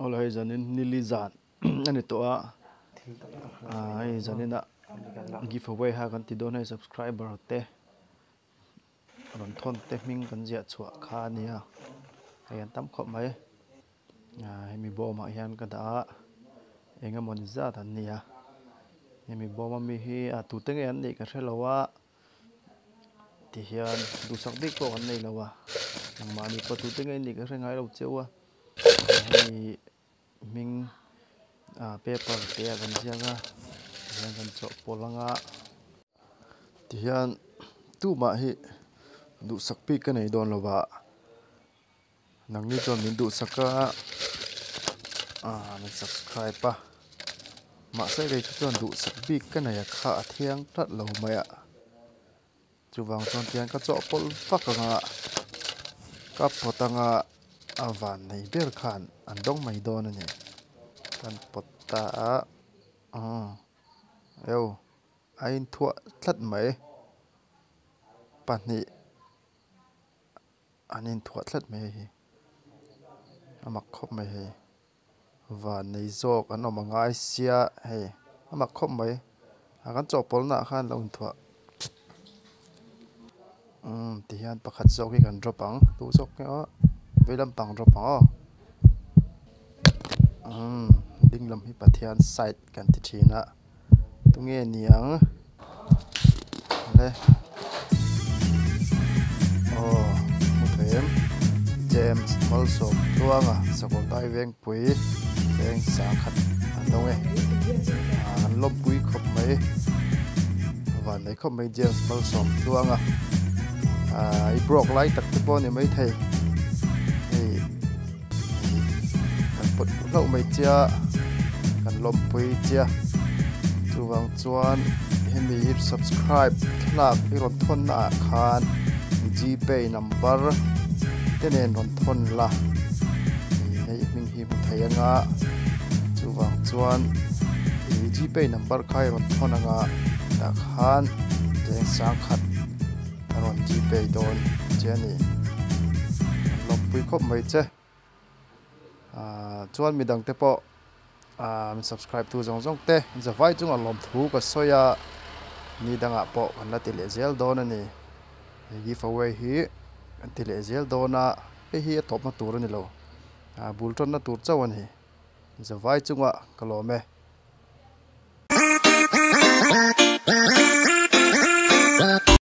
olai zanin nilizan ani to a ai zanina giveaway ha kan ti don hai subscriber te ron thon te ming kan zia chua kha nia ai an tam kho mai hemi bo ma hian ka da enga mon za tan nia hemi bo ma mi hi a tu te an nei ka hrelowa ti hian du sak dik ko an nei lawa mani pa tu te nei ka hrengai lo chewa hemi ming paper te kan zianga hian kan cho polanga ti hian tu ma hi du sak pi ka nei don lawa nang ni chon min du saka min subscribe pa ma sai dei chon du sak pi ka nei kha athiang tat lo maya chuwang chon tian ka cho pol fakanga ka potanga awan nei ber khan andong mai don ani kan potta yo ain thua thlat mai pani anin thua thlat mai hi amak khop mai hi van nei zok an omangai sia hei amak khop mai akan cho pol na khan lo thua ti hian pakhat zok hi kan drop ang tu zok ke velam pang drop ang dinglam hi pathian side kan ti thina tunge niang le muthem James also tuanga sakol tai veng pui veng sa khat anonge an lop pui khop mai van nei khop mai James also tuanga I brok lai tak te pon ni mai thei ei kan pot lo mai chia kan lom pui chia chuwang chuan hemi subscribe thlak i ron thon na khan GPay number tenen ron thon la hei ming hi thayanga chuwang chuan GPay number khai ron thon anga ta khan jeng sang khat ron GPay don cheni lom pui khop mai che chuan midang te po min subscribe tu zong zong te zawai chung lom thu ka soya ni danga po kan la ti le zel don ani giveaway hi ti le zel dona hi top na tur ani lo bulton na tur chawan hi zawai chunga kalome